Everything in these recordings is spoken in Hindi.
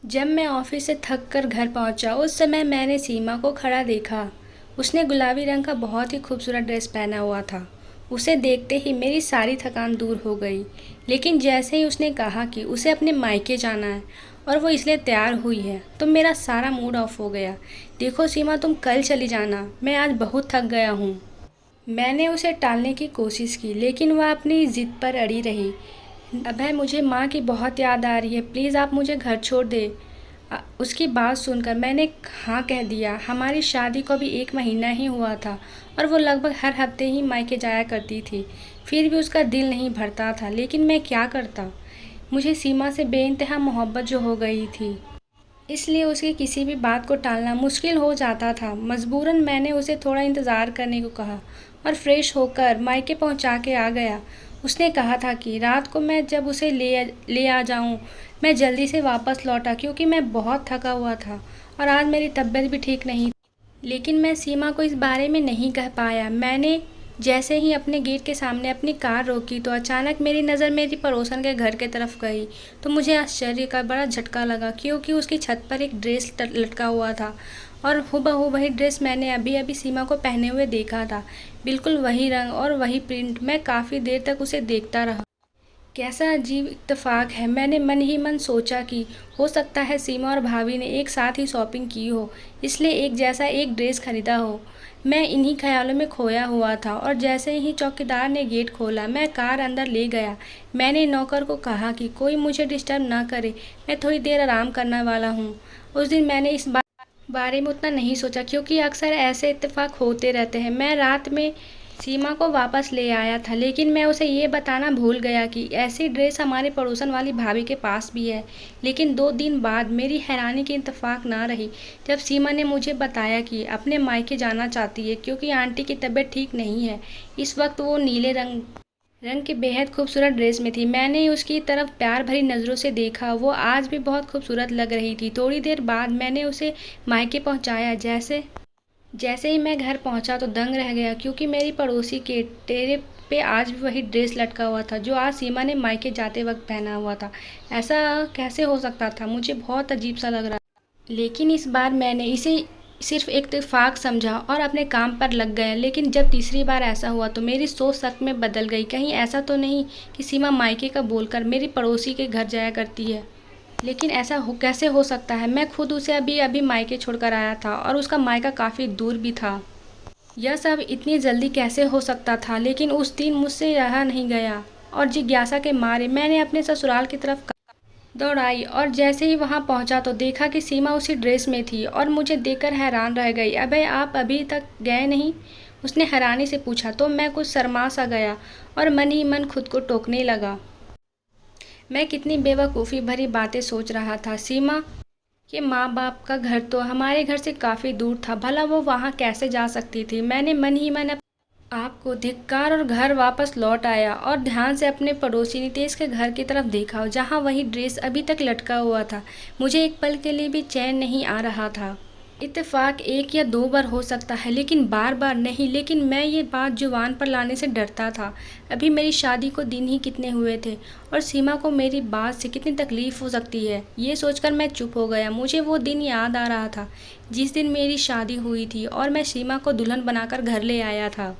जब मैं ऑफिस से थक कर घर पहुंचा उस समय मैंने सीमा को खड़ा देखा। उसने गुलाबी रंग का बहुत ही खूबसूरत ड्रेस पहना हुआ था। उसे देखते ही मेरी सारी थकान दूर हो गई। लेकिन जैसे ही उसने कहा कि उसे अपने मायके जाना है और वो इसलिए तैयार हुई है तो मेरा सारा मूड ऑफ हो गया। देखो सीमा, तुम कल चली जाना, मैं आज बहुत थक गया हूँ। मैंने उसे टालने की कोशिश की लेकिन वह अपनी ज़िद पर अड़ी रही। अभय, मुझे माँ की बहुत याद आ रही है, प्लीज़ आप मुझे घर छोड़ दें। उसकी बात सुनकर मैंने हाँ कह दिया। हमारी शादी को अभी 1 महीना ही हुआ था और वो लगभग हर हफ्ते ही मायके जाया करती थी। फिर भी उसका दिल नहीं भरता था, लेकिन मैं क्या करता। मुझे सीमा से बेइंतहा मोहब्बत जो हो गई थी, इसलिए उसकी किसी भी बात को टालना मुश्किल हो जाता था। मजबूरन मैंने उसे थोड़ा इंतज़ार करने को कहा और फ्रेश होकर मायके पहुंचा के आ गया। उसने कहा था कि रात को मैं जब उसे ले आ जाऊं। मैं जल्दी से वापस लौटा क्योंकि मैं बहुत थका हुआ था और आज मेरी तबीयत भी ठीक नहीं। लेकिन मैं सीमा को इस बारे में नहीं कह पाया। मैंने जैसे ही अपने गेट के सामने अपनी कार रोकी तो अचानक मेरी नज़र मेरी पड़ोसन के घर की तरफ गई। तो मुझे आश्चर्य का बड़ा झटका लगा क्योंकि उसकी छत पर एक ड्रेस लटका हुआ था और हूबहू वही ड्रेस मैंने अभी अभी सीमा को पहने हुए देखा था। बिल्कुल वही रंग और वही प्रिंट। मैं काफ़ी देर तक उसे देखता रहा। कैसा अजीब इत्तेफाक है, मैंने मन ही मन सोचा कि हो सकता है सीमा और भाभी ने एक साथ ही शॉपिंग की हो, इसलिए एक जैसा एक ड्रेस खरीदा हो। मैं इन्हीं ख्यालों में खोया हुआ था और जैसे ही चौकीदार ने गेट खोला मैं कार अंदर ले गया। मैंने नौकर को कहा कि कोई मुझे डिस्टर्ब ना करे, मैं थोड़ी देर आराम करने वाला हूँ। उस दिन मैंने इस बारे में उतना नहीं सोचा क्योंकि अक्सर ऐसे इत्तेफाक होते रहते हैं। मैं रात में सीमा को वापस ले आया था लेकिन मैं उसे ये बताना भूल गया कि ऐसी ड्रेस हमारे पड़ोसन वाली भाभी के पास भी है। लेकिन 2 दिन बाद मेरी हैरानी की इत्तेफाक ना रही जब सीमा ने मुझे बताया कि अपने मायके जाना चाहती है क्योंकि आंटी की तबीयत ठीक नहीं है। इस वक्त वो नीले रंग रंग की बेहद खूबसूरत ड्रेस में थी। मैंने उसकी तरफ प्यार भरी नज़रों से देखा। वो आज भी बहुत खूबसूरत लग रही थी। थोड़ी देर बाद मैंने उसे मायके पहुंचाया। जैसे जैसे ही मैं घर पहुंचा तो दंग रह गया क्योंकि मेरी पड़ोसी के टेरे पे आज भी वही ड्रेस लटका हुआ था जो आज सीमा ने मायके जाते वक्त पहना हुआ था। ऐसा कैसे हो सकता था, मुझे बहुत अजीब सा लग रहा। लेकिन इस बार मैंने इसे सिर्फ एक इत्तेफाक समझा और अपने काम पर लग गया। लेकिन जब तीसरी बार ऐसा हुआ तो मेरी सोच सच में बदल गई। कहीं ऐसा तो नहीं कि सीमा मायके का बोलकर मेरी पड़ोसी के घर जाया करती है। लेकिन ऐसा कैसे हो सकता है। मैं खुद उसे अभी अभी मायके छोड़कर आया था और उसका मायका काफ़ी दूर भी था। यह सब इतनी जल्दी कैसे हो सकता था। लेकिन उस दिन मुझसे रहा नहीं गया और जिज्ञासा के मारे मैंने अपने ससुराल की तरफ दौड़ाई और जैसे ही वहां पहुंचा तो देखा कि सीमा उसी ड्रेस में थी और मुझे देखकर हैरान रह गई। अबे, आप अभी तक गए नहीं? उसने हैरानी से पूछा। तो मैं कुछ शर्मा सा गया और मन ही मन खुद को टोकने लगा। मैं कितनी बेवकूफ़ी भरी बातें सोच रहा था। सीमा के माँ बाप का घर तो हमारे घर से काफ़ी दूर था, भला वो वहाँ कैसे जा सकती थी। मैंने मन ही मन आपको धिक्कार और घर वापस लौट आया और ध्यान से अपने पड़ोसी नितेश के घर की तरफ देखा जहाँ वही ड्रेस अभी तक लटका हुआ था। मुझे एक पल के लिए भी चैन नहीं आ रहा था। इत्तेफाक 1 या 2 बार हो सकता है लेकिन बार बार नहीं। लेकिन मैं ये बात जुबान पर लाने से डरता था। अभी मेरी शादी को दिन ही कितने हुए थे और सीमा को मेरी बात से कितनी तकलीफ़ हो सकती है, ये सोचकर मैं चुप हो गया। मुझे वो दिन याद आ रहा था जिस दिन मेरी शादी हुई थी और मैं सीमा को दुल्हन बनाकर घर ले आया था।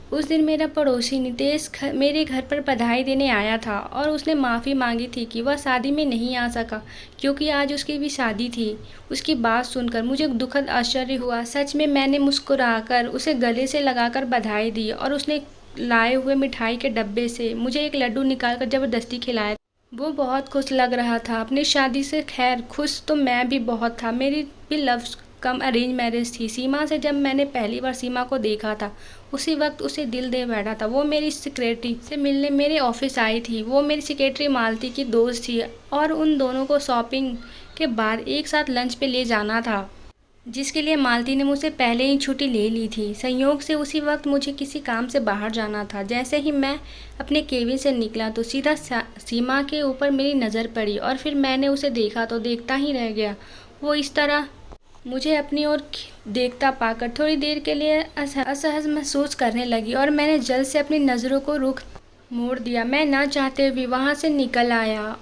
उस दिन मेरा पड़ोसी नितेश मेरे घर पर बधाई देने आया था और उसने माफ़ी मांगी थी कि वह शादी में नहीं आ सका क्योंकि आज उसकी भी शादी थी। उसकी बात सुनकर मुझे दुखद आश्चर्य हुआ। सच में मैंने मुस्कुराकर उसे गले से लगाकर बधाई दी और उसने लाए हुए मिठाई के डब्बे से मुझे एक लड्डू निकालकर ज़बरदस्ती खिलाया। वो बहुत खुश लग रहा था अपनी शादी से। खैर, खुश तो मैं भी बहुत था। मेरी भी लव कम अरेंज मैरिज थी। सीमा से जब मैंने पहली बार सीमा को देखा था उसी वक्त उसे दिल दे बैठा था। वो मेरी सेक्रेटरी से मिलने मेरे ऑफिस आई थी। वो मेरी सेक्रेटरी मालती की दोस्त थी और उन दोनों को शॉपिंग के बाद एक साथ लंच पे ले जाना था जिसके लिए मालती ने मुझसे पहले ही छुट्टी ले ली थी। संयोग से उसी वक्त मुझे किसी काम से बाहर जाना था। जैसे ही मैं अपने केबिन से निकला तो सीधा सीमा के ऊपर मेरी नज़र पड़ी और फिर मैंने उसे देखा तो देखता ही रह गया। वो इस तरह मुझे अपनी ओर देखता पाकर थोड़ी देर के लिए असहज महसूस करने लगी और मैंने जल्द से अपनी नज़रों को रुख मोड़ दिया। मैं ना चाहते हुए वहाँ से निकल आया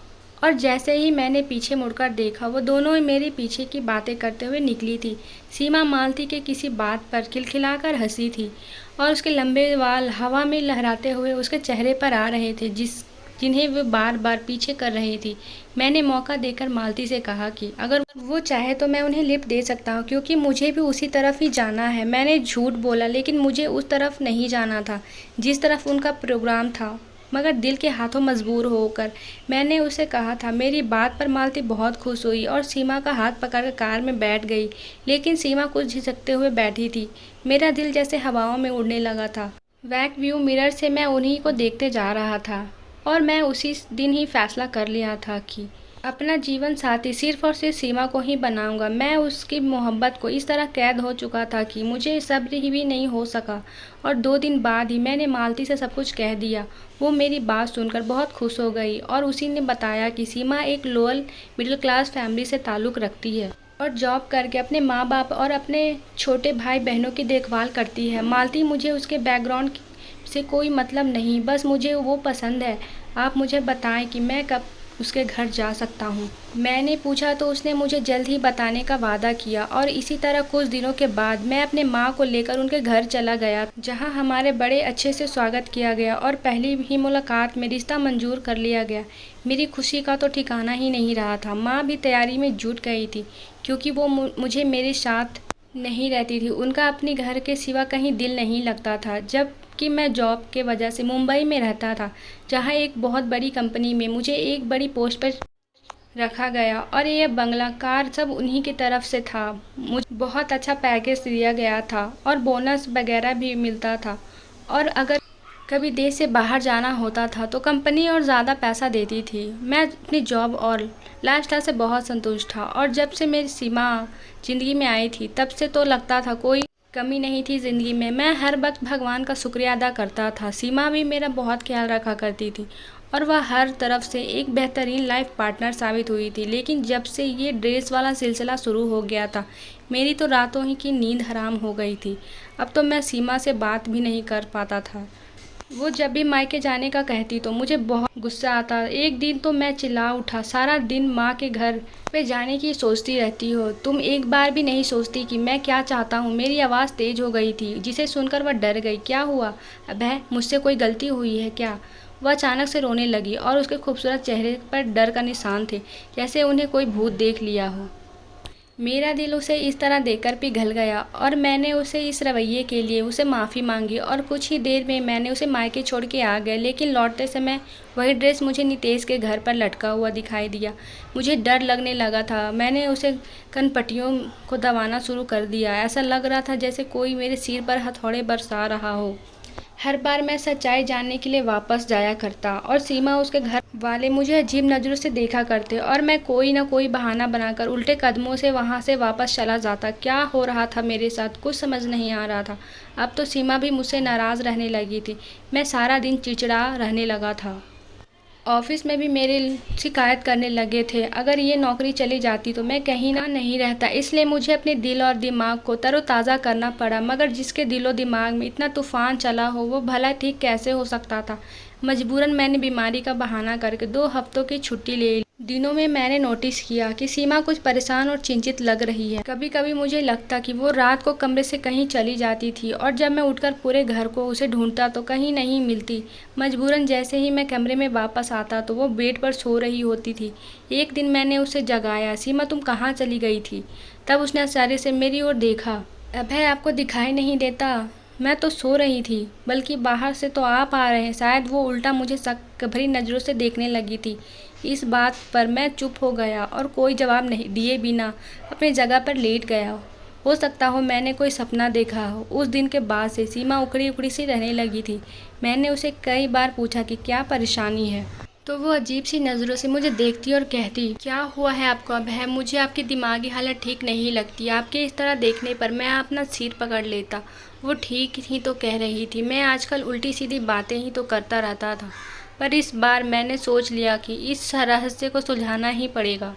और जैसे ही मैंने पीछे मुड़कर देखा, वो दोनों ही मेरे पीछे की बातें करते हुए निकली थी। सीमा मालती के किसी बात पर खिलखिलाकर हंसी थी और उसके लंबे बाल हवा में लहराते हुए उसके चेहरे पर आ रहे थे, जिन्हें वो बार बार पीछे कर रही थी। मैंने मौका देकर मालती से कहा कि अगर वो चाहे तो मैं उन्हें लिफ्ट दे सकता हूँ, क्योंकि मुझे भी उसी तरफ ही जाना है। मैंने झूठ बोला, लेकिन मुझे उस तरफ नहीं जाना था जिस तरफ उनका प्रोग्राम था। मगर दिल के हाथों मजबूर होकर मैंने उसे कहा था। मेरी बात पर मालती बहुत खुश हुई और सीमा का हाथ पकड़कर कार में बैठ गई। लेकिन सीमा कुछ झिझकते हुए बैठी थी। मेरा दिल जैसे हवाओं में उड़ने लगा था। बैक व्यू मिरर से मैं उन्हीं को देखते जा रहा था और मैं उसी दिन ही फैसला कर लिया था कि अपना जीवन साथी सिर्फ और सिर्फ सीमा को ही बनाऊंगा। मैं उसकी मोहब्बत को इस तरह कैद हो चुका था कि मुझे सब्र ही भी नहीं हो सका और 2 दिन बाद ही मैंने मालती से सब कुछ कह दिया। वो मेरी बात सुनकर बहुत खुश हो गई और उसी ने बताया कि सीमा एक लोअर मिडिल क्लास फैमिली से ताल्लुक़ रखती है और जॉब करके अपने माँ बाप और अपने छोटे भाई बहनों की देखभाल करती है। मालती, मुझे उसके बैकग्राउंड से कोई मतलब नहीं, बस मुझे वो पसंद है। आप मुझे बताएं कि मैं कब उसके घर जा सकता हूँ। मैंने पूछा तो उसने मुझे जल्द ही बताने का वादा किया और इसी तरह कुछ दिनों के बाद मैं अपने माँ को लेकर उनके घर चला गया, जहाँ हमारे बड़े अच्छे से स्वागत किया गया और पहली ही मुलाकात में रिश्ता मंजूर कर लिया गया। मेरी खुशी का तो ठिकाना ही नहीं रहा था। माँ भी तैयारी में जुट गई थी, क्योंकि वो मुझे मेरे साथ नहीं रहती थी। उनका अपने घर के सिवा कहीं दिल नहीं लगता था। जबकि मैं जॉब के वजह से मुंबई में रहता था, जहां एक बहुत बड़ी कंपनी में मुझे एक बड़ी पोस्ट पर रखा गया और ये बंगला, कार सब उन्हीं की तरफ से था। मुझे बहुत अच्छा पैकेज दिया गया था और बोनस वगैरह भी मिलता था और अगर कभी देश से बाहर जाना होता था तो कंपनी और ज़्यादा पैसा देती थी। मैं अपनी जॉब और लाइफस्टाइल से बहुत संतुष्ट था और जब से मेरी सीमा ज़िंदगी में आई थी तब से तो लगता था कोई कमी नहीं थी ज़िंदगी में। मैं हर वक्त भगवान का शुक्रिया अदा करता था। सीमा भी मेरा बहुत ख्याल रखा करती थी और वह हर तरफ से एक बेहतरीन लाइफ पार्टनर साबित हुई थी। लेकिन जब से ये ड्रेस वाला सिलसिला शुरू हो गया था, मेरी तो रातों ही की नींद हराम हो गई थी। अब तो मैं सीमा से बात भी नहीं कर पाता था। वो जब भी मायके जाने का कहती तो मुझे बहुत गुस्सा आता। एक दिन तो मैं चिल्ला उठा, सारा दिन माँ के घर पे जाने की सोचती रहती हो, तुम एक बार भी नहीं सोचती कि मैं क्या चाहता हूँ। मेरी आवाज़ तेज हो गई थी, जिसे सुनकर वह डर गई। क्या हुआ अभय, मुझसे कोई गलती हुई है क्या? वह अचानक से रोने लगी और उसके खूबसूरत चेहरे पर डर का निशान थे, जैसे उन्हें कोई भूत देख लिया हो। मेरा दिल उसे इस तरह देखकर पिघल गया और मैंने उसे इस रवैये के लिए उसे माफ़ी मांगी और कुछ ही देर में मैंने उसे मायके छोड़ के आ गया। लेकिन लौटते समय वही ड्रेस मुझे नितेश के घर पर लटका हुआ दिखाई दिया। मुझे डर लगने लगा था। मैंने उसे कनपट्टियों को दबाना शुरू कर दिया। ऐसा लग रहा था जैसे कोई मेरे सिर पर हथौड़े बरसा रहा हो। हर बार मैं सच्चाई जानने के लिए वापस जाया करता और सीमा उसके घर वाले मुझे अजीब नज़रों से देखा करते और मैं कोई ना कोई बहाना बनाकर उल्टे कदमों से वहाँ से वापस चला जाता। क्या हो रहा था मेरे साथ, कुछ समझ नहीं आ रहा था। अब तो सीमा भी मुझसे नाराज़ रहने लगी थी। मैं सारा दिन चिड़चिड़ा रहने लगा था। ऑफिस में भी मेरे शिकायत करने लगे थे। अगर ये नौकरी चली जाती तो मैं कहीं ना नहीं रहता। इसलिए मुझे अपने दिल और दिमाग को तरोताज़ा करना पड़ा। मगर जिसके दिलो दिमाग में इतना तूफान चला हो, वो भला ठीक कैसे हो सकता था। मजबूरन मैंने बीमारी का बहाना करके 2 हफ्तों की छुट्टी ले ली। दिनों में मैंने नोटिस किया कि सीमा कुछ परेशान और चिंतित लग रही है। कभी कभी मुझे लगता कि वो रात को कमरे से कहीं चली जाती थी और जब मैं उठकर पूरे घर को उसे ढूंढता तो कहीं नहीं मिलती। मजबूरन जैसे ही मैं कमरे में वापस आता तो वो बेड पर सो रही होती थी। एक दिन मैंने उसे जगाया, सीमा तुम कहाँ चली गई थी? तब उसने आश्चर्य से मेरी ओर देखा। अभय, आपको दिखाई नहीं देता? मैं तो सो रही थी, बल्कि बाहर से तो आप आ रहे हैं। शायद वो उल्टा मुझे शक भरी नज़रों से देखने लगी थी। इस बात पर मैं चुप हो गया और कोई जवाब नहीं दिए बिना अपनी जगह पर लेट गया। हो सकता हो मैंने कोई सपना देखा हो। उस दिन के बाद से सीमा उखड़ी उखड़ी सी रहने लगी थी। मैंने उसे कई बार पूछा कि क्या परेशानी है, तो वो अजीब सी नज़रों से मुझे देखती और कहती, क्या हुआ है आपको अभय? मुझे आपकी दिमागी हालत ठीक नहीं लगती। आपके इस तरह देखने पर मैं अपना सिर पकड़ लेता। वो ठीक ही तो कह रही थी, मैं आजकल उल्टी सीधी बातें ही तो करता रहता था। पर इस बार मैंने सोच लिया कि इस रहस्य को सुलझाना ही पड़ेगा।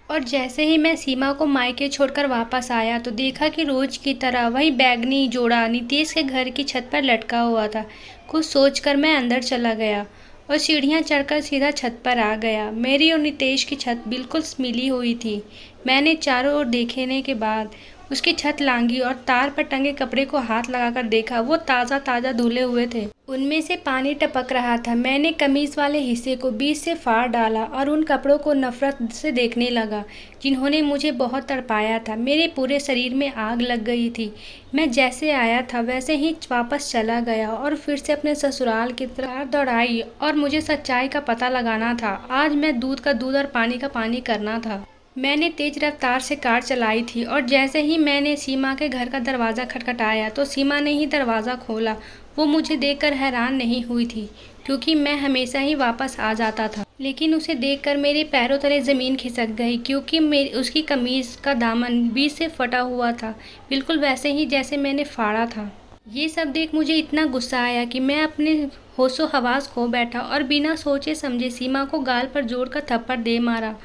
और जैसे ही मैं सीमा को मायके छोड़कर वापस आया तो देखा कि रोज की तरह वही बैगनी जोड़ा नितेश के घर की छत पर लटका हुआ था। कुछ सोचकर मैं अंदर चला गया और सीढ़ियाँ चढ़कर सीधा छत पर आ गया। मेरी और नितेश की छत बिल्कुल मिली हुई थी। मैंने चारों ओर देखने के बाद उसकी छत लांघी और तार पर टंगे कपड़े को हाथ लगाकर देखा। वो ताज़ा ताज़ा धुले हुए थे, उनमें से पानी टपक रहा था। मैंने कमीज वाले हिस्से को बीच से फाड़ डाला और उन कपड़ों को नफरत से देखने लगा जिन्होंने मुझे बहुत तड़पाया था। मेरे पूरे शरीर में आग लग गई थी। मैं जैसे आया था वैसे ही वापस चला गया और फिर से अपने ससुराल की तरफ दौड़ाई और मुझे सच्चाई का पता लगाना था। आज मैं दूध का दूध और पानी का पानी करना था। मैंने तेज रफ्तार से कार चलाई थी और जैसे ही मैंने सीमा के घर का दरवाज़ा खटखटाया तो सीमा ने ही दरवाज़ा खोला। वो मुझे देखकर हैरान नहीं हुई थी क्योंकि मैं हमेशा ही वापस आ जाता था, लेकिन उसे देखकर मेरे पैरों तले ज़मीन खिसक गई क्योंकि उसकी कमीज़ का दामन बीच से फटा हुआ था, बिल्कुल वैसे ही जैसे मैंने फाड़ा था। ये सब देख मुझे इतना गुस्सा आया कि मैं अपने होशो हवास खो बैठा और बिना सोचे समझे सीमा को गाल पर जोड़कर थप्पड़ दे मारा।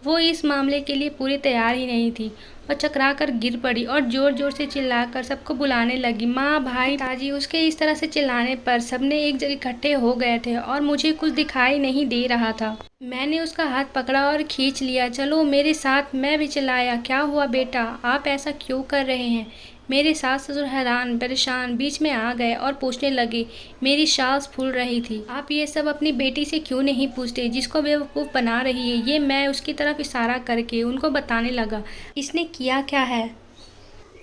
वो इस मामले के लिए पूरी तैयार ही नहीं थी और चकरा कर गिर पड़ी और ज़ोर ज़ोर से चिल्लाकर सबको बुलाने लगी। माँ, भाई, ताजी। उसके इस तरह से चिल्लाने पर सबने एक जगह इकट्ठे हो गए थे और मुझे कुछ दिखाई नहीं दे रहा था। मैंने उसका हाथ पकड़ा और खींच लिया। चलो मेरे साथ। मैं भी चिल्लाया, क्या हुआ बेटा, आप ऐसा क्यों कर रहे हैं? मेरे सास ससुर हैरान परेशान बीच में आ गए और पूछने लगे। मेरी सांस फूल रही थी। आप ये सब अपनी बेटी से क्यों नहीं पूछते जिसको बेवकूफ़ बना रही है? ये मैं उसकी तरफ इशारा करके उनको बताने लगा। इसने किया क्या है?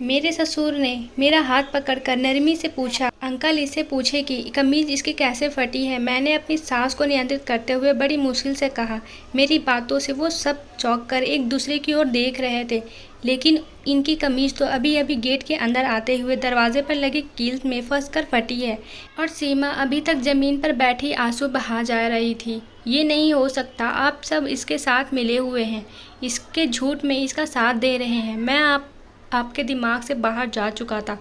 मेरे ससुर ने मेरा हाथ पकड़कर नरमी से पूछा। अंकल, इससे पूछे कि कमीज इसकी कैसे फटी है। मैंने अपनी सांस को नियंत्रित करते हुए बड़ी मुश्किल से कहा। मेरी बातों से वो सब चौंक कर एक दूसरे की ओर देख रहे थे, लेकिन इनकी कमीज तो अभी अभी गेट के अंदर आते हुए दरवाजे पर लगी कील में फंसकर फटी है और सीमा अभी तक जमीन पर बैठी आंसू बहा जा रही थी। ये नहीं हो सकता, आप सब इसके साथ मिले हुए हैं, इसके झूठ में इसका साथ दे रहे हैं। मैं आपके दिमाग से बाहर जा चुका था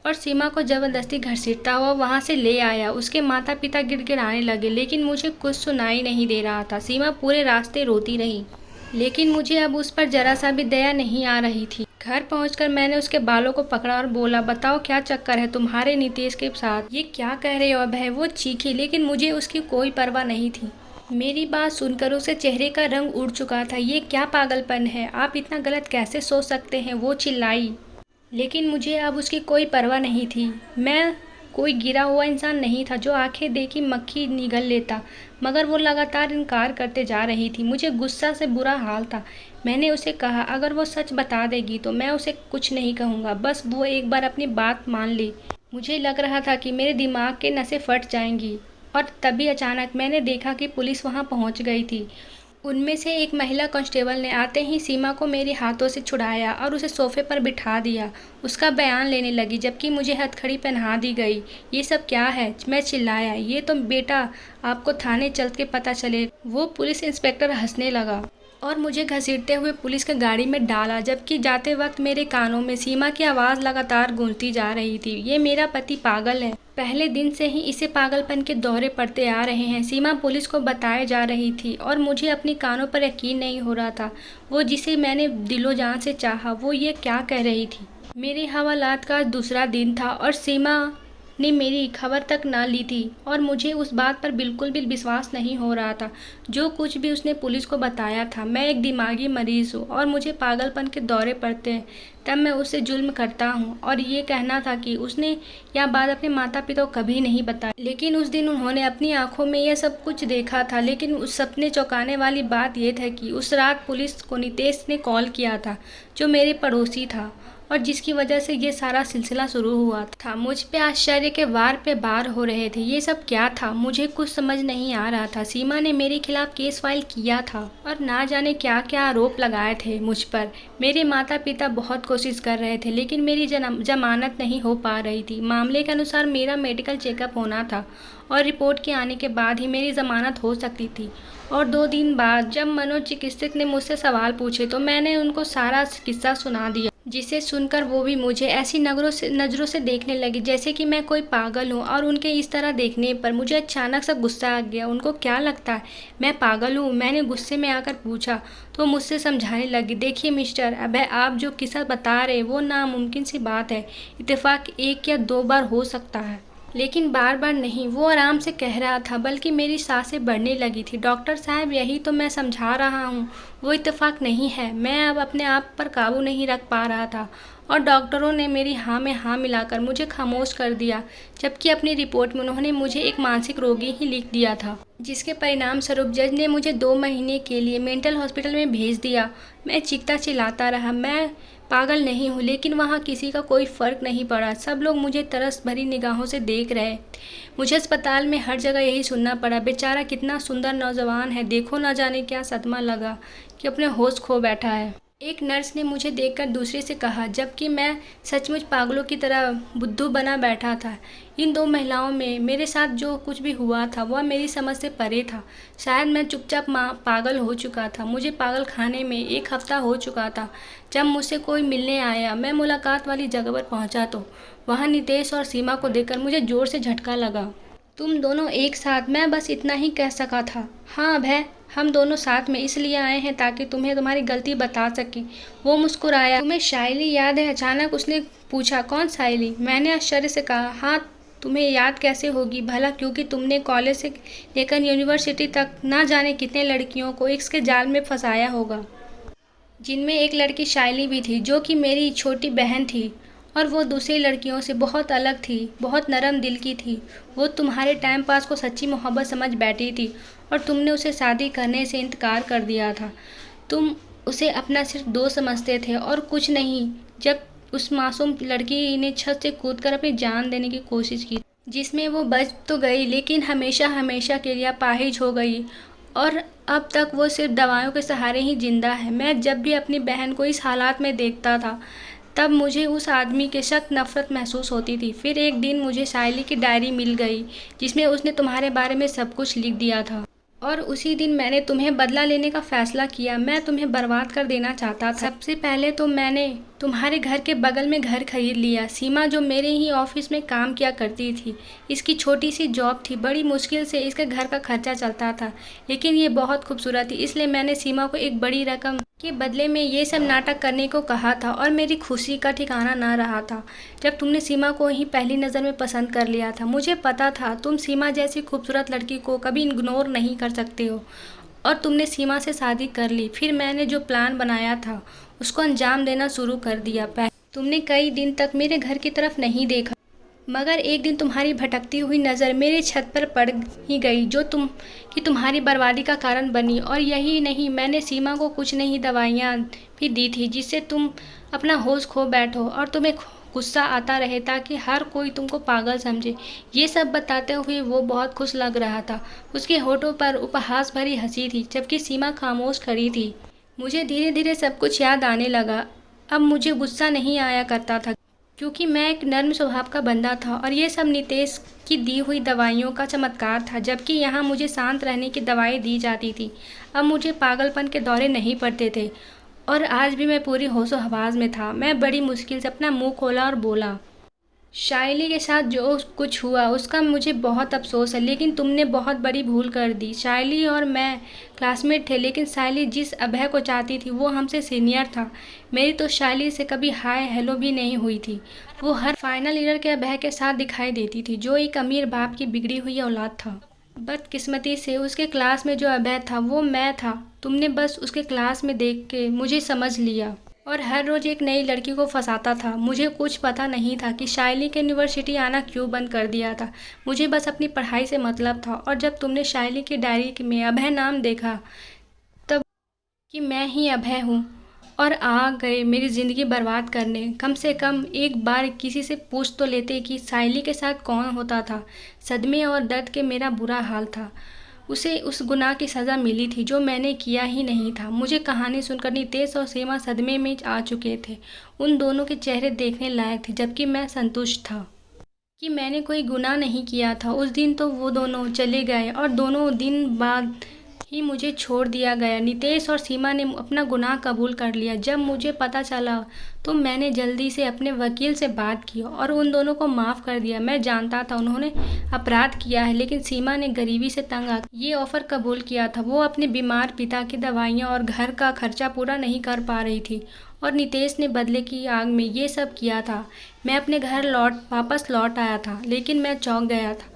और सीमा को ज़बरदस्ती घसीटता हुआ वहाँ से ले आया। उसके माता पिता गिड़गिड़ाने लगे, लेकिन मुझे कुछ सुनाई नहीं दे रहा था। सीमा पूरे रास्ते रोती रही, लेकिन मुझे अब उस पर जरा सा भी दया नहीं आ रही थी। घर पहुंचकर मैंने उसके बालों को पकड़ा और बोला, बताओ क्या चक्कर है तुम्हारे नितेश के साथ? ये क्या कह रहे हो अभय? वो चीखी, लेकिन मुझे उसकी कोई परवाह नहीं थी। मेरी बात सुनकर उसे चेहरे का रंग उड़ चुका था। ये क्या पागलपन है? आप इतना गलत कैसे सोच सकते हैं? वो चिल्लाई, लेकिन मुझे अब उसकी कोई परवाह नहीं थी। मैं कोई गिरा हुआ इंसान नहीं था जो आंखें देखी मक्खी निगल लेता, मगर वो लगातार इनकार करते जा रही थी। मुझे गुस्सा से बुरा हाल था। मैंने उसे कहा, अगर वो सच बता देगी तो मैं उसे कुछ नहीं कहूँगा, बस वो एक बार अपनी बात मान ले। मुझे लग रहा था कि मेरे दिमाग के नसें फट जाएंगी और तभी अचानक मैंने देखा कि पुलिस वहाँ पहुँच गई थी। उनमें से एक महिला कांस्टेबल ने आते ही सीमा को मेरे हाथों से छुड़ाया और उसे सोफे पर बिठा दिया। उसका बयान लेने लगी जबकि मुझे हथकड़ी पहना दी गई। ये सब क्या है? मैं चिल्लाया। ये तो बेटा आपको थाने चल के पता चले। वो पुलिस इंस्पेक्टर हंसने लगा और मुझे घसीटते हुए पुलिस की गाड़ी में डाला, जबकि जाते वक्त मेरे कानों में सीमा की आवाज़ लगातार गूंजती जा रही थी। ये मेरा पति पागल है। पहले दिन से ही इसे पागलपन के दौरे पड़ते आ रहे हैं। सीमा पुलिस को बताए जा रही थी और मुझे अपनी कानों पर यकीन नहीं हो रहा था। वो जिसे मैंने दिलो जान से चाहा, वो ये क्या कह रही थी? मेरे हवालात का दूसरा दिन था और सीमा ने मेरी खबर तक ना ली थी और मुझे उस बात पर बिल्कुल भी विश्वास नहीं हो रहा था जो कुछ भी उसने पुलिस को बताया था। मैं एक दिमागी मरीज़ हूँ और मुझे पागलपन के दौरे पड़ते हैं, तब मैं उससे जुल्म करता हूँ। और ये कहना था कि उसने यह बात अपने माता पिता को कभी नहीं बताई, लेकिन उस दिन उन्होंने अपनी आंखों में यह सब कुछ देखा था। लेकिन उस सपने चौंकाने वाली बात यह था कि उस रात पुलिस को नितेश ने कॉल किया था, जो मेरे पड़ोसी था और जिसकी वजह से ये सारा सिलसिला शुरू हुआ था। मुझ पे आश्चर्य के वार पे वार हो रहे थे। ये सब क्या था? मुझे कुछ समझ नहीं आ रहा था। सीमा ने मेरे खिलाफ केस फाइल किया था और ना जाने क्या क्या आरोप लगाए थे मुझ पर। मेरे माता पिता बहुत कोशिश कर रहे थे, लेकिन मेरी जमानत नहीं हो पा रही थी। मामले के अनुसार मेरा मेडिकल चेकअप होना था और रिपोर्ट के आने के बाद ही मेरी जमानत हो सकती थी। और 2 दिन बाद जब मनोचिकित्सक ने मुझसे सवाल पूछे तो मैंने उनको सारा किस्सा सुना दिया, जिसे सुनकर वो भी मुझे ऐसी नज़रों से देखने लगी जैसे कि मैं कोई पागल हूँ। और उनके इस तरह देखने पर मुझे अचानक सा गुस्सा आ गया। उनको क्या लगता है मैं पागल हूँ? मैंने गुस्से में आकर पूछा तो मुझसे समझाने लगी, देखिए मिस्टर अभय, आप जो किस्सा बता रहे वो नामुमकिन सी बात है। इत्तेफाक 1 या 2 बार हो सकता है, लेकिन बार बार नहीं, वो आराम से कह रहा था, बल्कि मेरी सांसें बढ़ने लगी थी। डॉक्टर साहब, यही तो मैं समझा रहा हूँ, वो इत्तेफाक नहीं है। मैं अब अपने आप पर काबू नहीं रख पा रहा था और डॉक्टरों ने मेरी हाँ में हाँ मिलाकर मुझे खामोश कर दिया, जबकि अपनी रिपोर्ट में उन्होंने मुझे एक मानसिक रोगी ही लिख दिया था, जिसके परिणाम स्वरूप जज ने मुझे 2 महीने के लिए मेंटल हॉस्पिटल में भेज दिया। मैं चीखता चिल्लाता रहा, मैं पागल नहीं हूँ, लेकिन वहाँ किसी का कोई फ़र्क नहीं पड़ा। सब लोग मुझे तरस भरी निगाहों से देख रहे। मुझे अस्पताल में हर जगह यही सुनना पड़ा, बेचारा कितना सुंदर नौजवान है, देखो ना जाने क्या सदमा लगा कि अपने होश खो बैठा है। एक नर्स ने मुझे देखकर दूसरे से कहा, जबकि मैं सचमुच पागलों की तरह बुद्धू बना बैठा था। इन 2 महिलाओं में मेरे साथ जो कुछ भी हुआ था वह मेरी समझ से परे था। शायद मैं चुपचाप पागल हो चुका था। मुझे पागल खाने में 1 हफ्ता हो चुका था। जब मुझसे कोई मिलने आया, मैं मुलाकात वाली जगह पर पहुंचा तो वहां नितेश और सीमा को देखकर मुझे जोर से झटका लगा। तुम दोनों एक साथ, मैं बस इतना ही कह सका था। हाँ अभय, हम दोनों साथ में इसलिए आए हैं ताकि तुम्हें तुम्हारी गलती बता सकें। वो मुस्कुराया। तुम्हें शाइली याद है? अचानक उसने पूछा। कौन शाइली? मैंने आश्चर्य से कहा। हाँ, तुम्हें याद कैसे होगी भला, क्योंकि तुमने कॉलेज से लेकर यूनिवर्सिटी तक ना जाने कितने लड़कियों को इसके जाल में फंसाया होगा, जिनमें एक लड़की शाइली भी थी, जो कि मेरी छोटी बहन थी। और वो दूसरी लड़कियों से बहुत अलग थी, बहुत नरम दिल की थी। वो तुम्हारे टाइम पास को सच्ची मोहब्बत समझ बैठी थी और तुमने उसे शादी करने से इनकार कर दिया था। तुम उसे अपना सिर्फ दोस्त समझते थे और कुछ नहीं। जब उस मासूम लड़की ने छत से कूदकर अपनी जान देने की कोशिश की, जिसमें वो बच तो गई लेकिन हमेशा हमेशा के लिए अपाहिज हो गई, और अब तक वो सिर्फ दवाइयों के सहारे ही जिंदा है। मैं जब भी अपनी बहन को इस हालात में देखता था, तब मुझे उस आदमी के सख्त नफरत महसूस होती थी। फिर एक दिन मुझे शाइली की डायरी मिल गई, जिसमें उसने तुम्हारे बारे में सब कुछ लिख दिया था। और उसी दिन मैंने तुम्हें बदला लेने का फैसला किया। मैं तुम्हें बर्बाद कर देना चाहता था। सबसे पहले तो मैंने तुम्हारे घर के बगल में घर खरीद लिया। सीमा, जो मेरे ही ऑफिस में काम किया करती थी, इसकी छोटी सी जॉब थी। बड़ी मुश्किल से इसके घर का खर्चा चलता था, लेकिन ये बहुत खूबसूरत थी, इसलिए मैंने सीमा को एक बड़ी रकम के बदले में ये सब नाटक करने को कहा था। और मेरी खुशी का ठिकाना ना रहा था जब तुमने सीमा को ही पहली नज़र में पसंद कर लिया था। मुझे पता था तुम सीमा जैसी खूबसूरत लड़की को कभी इग्नोर नहीं कर सकते हो, और तुमने सीमा से शादी कर ली। फिर मैंने जो प्लान बनाया था उसको अंजाम देना शुरू कर दिया। तुमने कई दिन तक मेरे घर की तरफ नहीं देखा, मगर एक दिन तुम्हारी भटकती हुई नज़र मेरी छत पर पड़ ही गई, जो तुम्हारी बर्बादी का कारण बनी। और यही नहीं, मैंने सीमा को कुछ नहीं दवाइयाँ भी दी थी, जिससे तुम अपना होश खो बैठो और तुम्हें गुस्सा आता रहे, ताकि हर कोई तुमको पागल समझे। ये सब बताते हुए वो बहुत खुश लग रहा था। उसके होठों पर उपहास भरी हंसी थी, जबकि सीमा खामोश खड़ी थी। मुझे धीरे धीरे सब कुछ याद आने लगा। अब मुझे गुस्सा नहीं आया करता था, क्योंकि मैं एक नर्म स्वभाव का बंदा था, और ये सब नितेश की दी हुई दवाइयों का चमत्कार था। जबकि यहाँ मुझे शांत रहने की दवाई दी जाती थी। अब मुझे पागलपन के दौरे नहीं पड़ते थे, और आज भी मैं पूरी होशो हवास में था। मैं बड़ी मुश्किल से अपना मुंह खोला और बोला, शाइली के साथ जो कुछ हुआ उसका मुझे बहुत अफसोस है, लेकिन तुमने बहुत बड़ी भूल कर दी। शाइली और मैं क्लासमेट थे, लेकिन शाइली जिस अभय को चाहती थी वो हमसे सीनियर था। मेरी तो शाइली से कभी हाय हेलो भी नहीं हुई थी। वो हर फाइनल ईयर के अभय के साथ दिखाई देती थी, जो एक अमीर बाप की बिगड़ी हुई औलाद था। बदकिस्मती से उसके क्लास में जो अभय था वो मैं था। तुमने बस उसके क्लास में देख के मुझे समझ लिया और हर रोज़ एक नई लड़की को फंसाता था। मुझे कुछ पता नहीं था कि शाइली के यूनिवर्सिटी आना क्यों बंद कर दिया था। मुझे बस अपनी पढ़ाई से मतलब था। और जब तुमने शाइली की डायरी में अभय नाम देखा, तब कि मैं ही अभय हूँ, और आ गए मेरी ज़िंदगी बर्बाद करने। कम से कम एक बार किसी से पूछ तो लेते कि शाइली के साथ कौन होता था। सदमे और दर्द के मेरा बुरा हाल था। उसे उस गुनाह की सज़ा मिली थी जो मैंने किया ही नहीं था। मुझे कहानी सुनकर नितेश और सीमा सदमे में आ चुके थे। उन दोनों के चेहरे देखने लायक थे, जबकि मैं संतुष्ट था कि मैंने कोई गुनाह नहीं किया था। उस दिन तो वो दोनों चले गए और दोनों दिन बाद ही मुझे छोड़ दिया गया। नितेश और सीमा ने अपना गुनाह कबूल कर लिया। जब मुझे पता चला तो मैंने जल्दी से अपने वकील से बात की और उन दोनों को माफ़ कर दिया। मैं जानता था उन्होंने अपराध किया है, लेकिन सीमा ने गरीबी से तंग आकर ये ऑफ़र कबूल किया था। वो अपने बीमार पिता की दवाइयाँ और घर का खर्चा पूरा नहीं कर पा रही थी और नितेश ने बदले की आग में ये सब किया था। मैं अपने घर वापस लौट आया था, लेकिन मैं चौंक गया था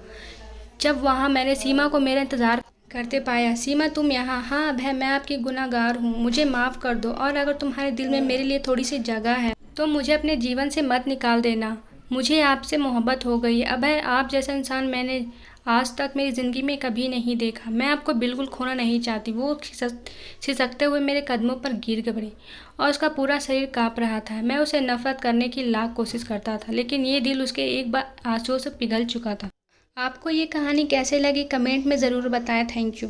जब वहाँ मैंने सीमा को मेरा इंतज़ार करते पाया। सीमा, तुम यहाँ? हाँ अभय, मैं आपकी गुनहगार हूँ, मुझे माफ़ कर दो और अगर तुम्हारे दिल में मेरे लिए थोड़ी सी जगह है तो मुझे अपने जीवन से मत निकाल देना। मुझे आपसे मोहब्बत हो गई है अभय। आप जैसा इंसान मैंने आज तक मेरी ज़िंदगी में कभी नहीं देखा। मैं आपको बिल्कुल खोना नहीं चाहती। वो खिसकते हुए मेरे कदमों पर गिर पड़ी और उसका पूरा शरीर काँप रहा था। मैं उसे नफरत करने की लाख कोशिश करता था, लेकिन ये दिल उसके एक बार आंसुओं से पिघल चुका था। आपको ये कहानी कैसे लगी कमेंट में ज़रूर बताएं। Thank you.